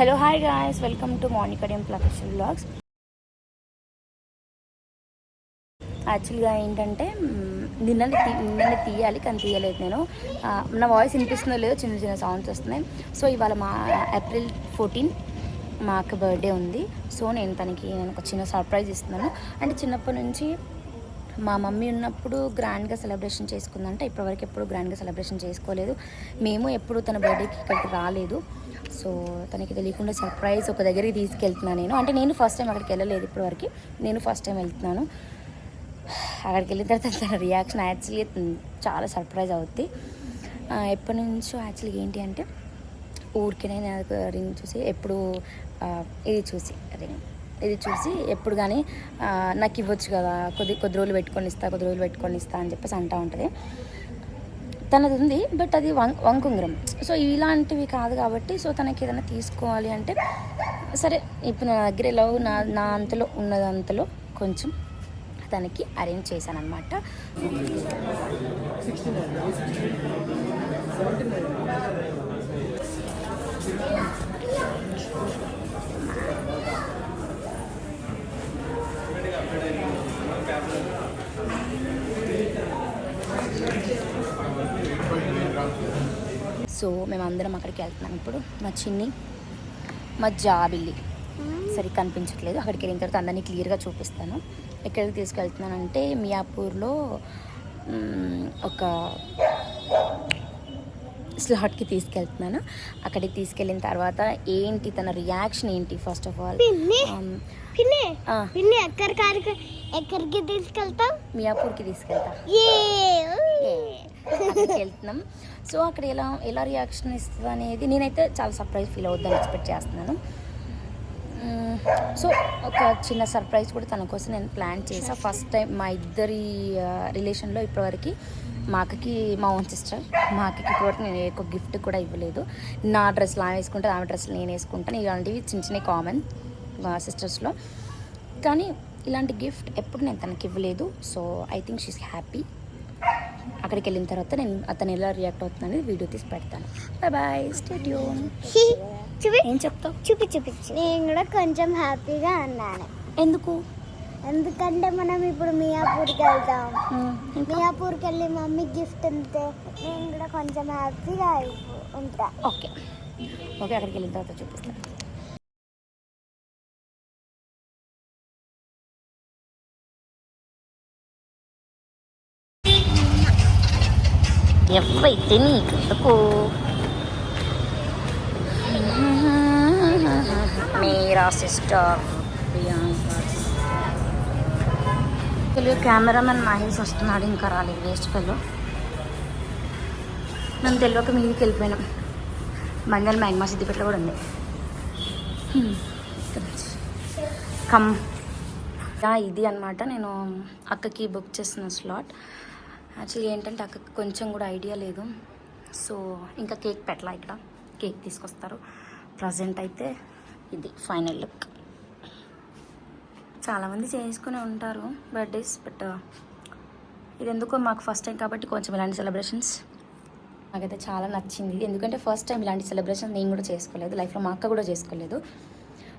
Hello hi guys, welcome to Monica temple official vlogs. యాక్చువల్గా ఏంటంటే నిన్ననే తీయాలి కానీ తీయలేదు నేను. నా వాయిస్ వినిపిస్తుందో లేదో చిన్న చిన్న సౌండ్స్ వస్తున్నాయి. సో ఇవాళ మా ఏప్రిల్ 14 మా అక్క బర్త్డే ఉంది. సో నేను ఒక చిన్న సర్ప్రైజ్ ఇస్తున్నాను. అంటే చిన్నప్పటి నుంచి మా మమ్మీ ఉన్నప్పుడు గ్రాండ్గా సెలబ్రేషన్ చేసుకుందంటే ఇప్పటివరకు ఎప్పుడు గ్రాండ్గా సెలబ్రేషన్ చేసుకోలేదు. మేము ఎప్పుడు తన బర్త్డేకి ఇక్కడికి రాలేదు. సో తనకి తెలియకుండా సర్ప్రైజ్ ఒక దగ్గరికి తీసుకెళ్తున్నాను నేను. అంటే నేను ఫస్ట్ టైం అక్కడికి వెళ్ళలేదు ఇప్పటివరకు. నేను ఫస్ట్ టైం వెళ్తున్నాను. అక్కడికి వెళ్ళిన తర్వాత తన రియాక్షన్ యాక్చువల్లీ చాలా సర్ప్రైజ్ అవుద్ది. ఎప్పటి నుంచో యాక్చువల్లీ ఏంటి అంటే ఊరికే నాకు రింగ్ చూసి ఎప్పుడు ఇది చూసి ఎప్పుడు కానీ నాకు ఇవ్వచ్చు కదా, కొద్ది రోజులు పెట్టుకొని ఇస్తా అని చెప్పేసి అంటూ ఉంటుంది. తనది ఉంది బట్ అది వంకుంగరం. సో ఇలాంటివి కాదు కాబట్టి సో తనకి ఏదైనా తీసుకోవాలి అంటే సరే ఇప్పుడు నా దగ్గర ఎలా నా అంతలో ఉన్నదంతలో కొంచెం తనకి అరేంజ్ చేశాను అనమాట. సో మేమందరం అక్కడికి వెళ్తున్నాం ఇప్పుడు. మా చిన్ని, మా జాబిల్లి సరిగ్గా కనిపించట్లేదు. అక్కడికి వెళ్ళిన తర్వాత అందరినీ క్లియర్గా చూపిస్తాను. ఎక్కడికి తీసుకెళ్తున్నానంటే మియాపూర్లో ఒక స్లాట్కి తీసుకెళ్తున్నాను. అక్కడికి తీసుకెళ్ళిన తర్వాత ఏంటి తన రియాక్షన్ ఏంటి, ఫస్ట్ ఆఫ్ ఆల్ ఎక్కడికి తీసుకెళ్తాం? మియాపూర్కి తీసుకెళ్తాం. అక్కడికి వెళ్తున్నాం. సో అక్కడ ఎలా రియాక్షన్ ఇస్తుంది అనేది నేనైతే చాలా సర్ప్రైజ్ ఫీల్ అవుద్దని ఎక్స్పెక్ట్ చేస్తున్నాను. సో ఒక చిన్న సర్ప్రైజ్ కూడా తన కోసం నేను ప్లాన్ చేసాను. ఫస్ట్ టైం మా ఇద్దరి రిలేషన్లో ఇప్పటివరకు మా అక్కకి, మా ఓన్ సిస్టర్, మా అక్కకి ఇప్పటివరకు నేను ఒక గిఫ్ట్ కూడా ఇవ్వలేదు. నా డ్రెస్లు ఆమె వేసుకుంటే ఆమె డ్రెస్సులు నేను వేసుకుంటాను. ఇలాంటివి చిన్న కామన్ సిస్టర్స్లో. కానీ ఇలాంటి గిఫ్ట్ ఎప్పుడు నేను తనకి ఇవ్వలేదు. So I think she's happy. అక్కడికి వెళ్ళిన తర్వాత నేను అతను ఎలా రియాక్ట్ అవుతుందని వీడియో తీసి పెడతాను. Bye bye, stay tune. ఏం చెప్తావు? చూపించు. నేను కూడా కొంచెం హ్యాపీగా అన్నాను. ఎందుకంటే మనం ఇప్పుడు మియాపూర్కి వెళ్తాం. మియాపూర్కి వెళ్ళి మమ్మీ గిఫ్ట్ ఉంటే నేను కూడా కొంచెం హ్యాపీగా ఉంటా. ఓకే అక్కడికి వెళ్ళిన తర్వాత చూపిస్తాను. ఎవరైతే నీకు మీరా సిస్టర్ ప్రియాంక. తెలుగు కెమెరామెన్ మహేష్ వస్తున్నాడు, ఇంకా రాలేదు. Waste fellow. మేము తెలియక మీదికి వెళ్ళిపోయినాం. మండల్ మ్యాగ్మా సిద్దిపేటలో కూడా ఉంది. ఇది అనమాట నేను అక్కకి బుక్ చేసిన స్లాట్. యాక్చువల్లీ ఏంటంటే అక్కకి కొంచెం కూడా ఐడియా లేదు. సో ఇంకా కేక్ పెట్టలా, ఇక్కడ కేక్ తీసుకొస్తారు. ప్రజెంట్ అయితే ఇది ఫైనల్ లుక్. చాలామంది చేసుకునే ఉంటారు బర్త్డేస్, బట్ ఇది ఎందుకో మాకు ఫస్ట్ టైం కాబట్టి కొంచెం ఇలాంటి సెలబ్రేషన్స్ నాకైతే చాలా నచ్చింది. ఎందుకంటే ఫస్ట్ టైం ఇలాంటి సెలబ్రేషన్ నేను కూడా చేసుకోలేదు లైఫ్లో. మా అక్క కూడా చేసుకోలేదు.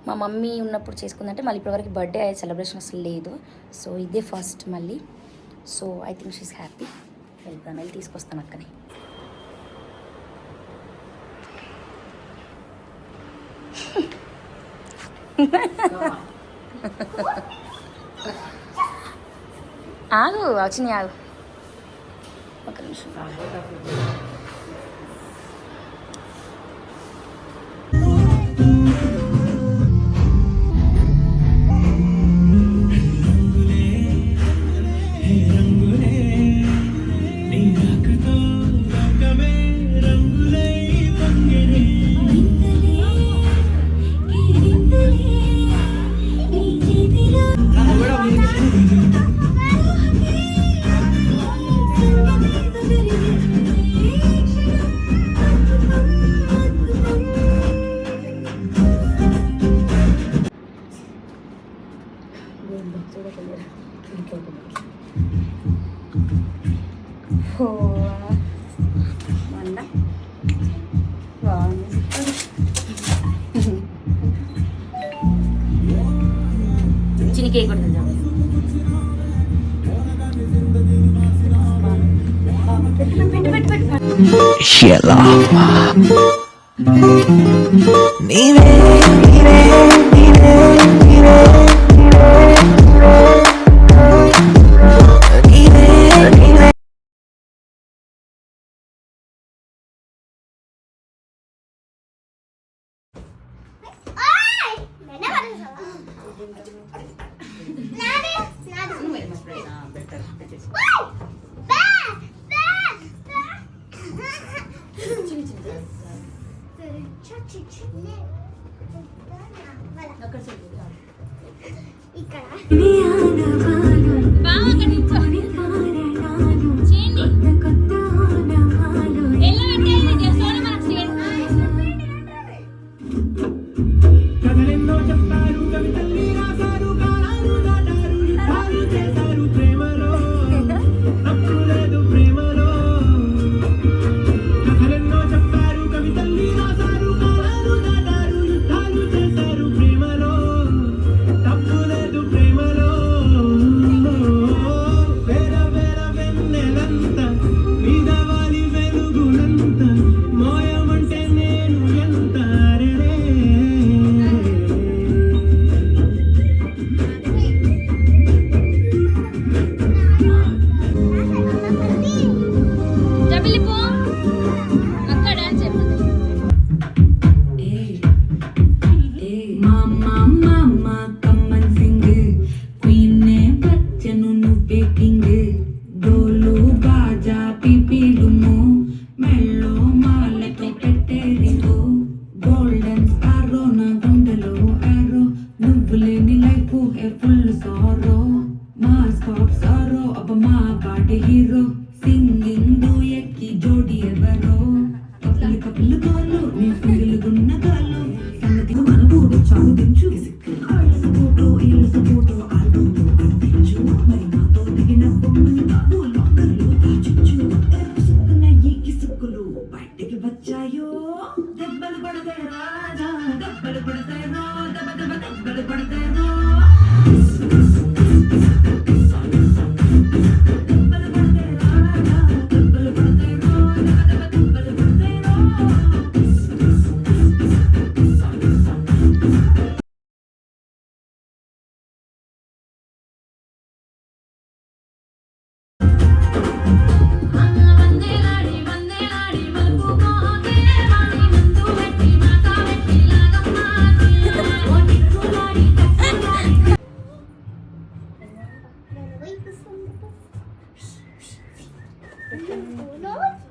మా మమ్మీ ఉన్నప్పుడు చేసుకుందంటే మళ్ళీ ఇప్పటివరకు బర్త్డే అయ్యే సెలబ్రేషన్ అసలు లేదు. సో ఇదే ఫస్ట్ మళ్ళీ. So I think she's happy. వెళ్ళి తీసుకొస్తాను అక్కని. ఆగు వచ్చినాయి, ఆగు ఒక నిమిషం. నీకు వేయకూడదు జాబ్. నీవే నీవే నీవే నీవే నీవే నీవే ఇక్కడ కథలెన్నో చెప్పారు కవితల్ని రాశారు కాలాలు దాటారు యుద్ధాలు చేశారు ప్రేమలో తప్పు లేదు ప్రేమలో కథలెన్నో చెప్పారు కవితల్ని రాశారు కాలాలు దాటారు యుద్ధాలు చేశారు ప్రేమలో తప్పు లేదు ప్రేమలో వేర వేర వెన్నెలంత మీదవాలి వెలుగునంత మోయమంటే నేను ఎంత అరెరే. Mama, come and sing. Queen bachanu nuve king. Dolu baja pipilumo. Mello malato petterigo. Golden sparrow na gundalo arrow. Nubbuleni life hai full sorrow. Mascot sorrow abba ma party hero. Singing duet ki jodi evaro. Couple golo me feel gunna galo. సంగతి మనబోడు చాదించు photo ఇల్లు photo album అందించు మరి నాతో దిగిన బొమ్మని బాబు లోకల్లో దాచుచు సుక్కున ఈ కిసుక్కులు బయటికి వచ్చాయో దెబ్బలు పడతాయి రాజా దెబ్బలు పడతాయి రో దెబ్బ దెబ్బ దెబ్బలు పడతాయి రో దెబ్బలు పడతాయి రాజా దెబ్బలు పడతాయి రో దెబ్బ దెబ్బ దెబ్బలు పడతాయి రో No.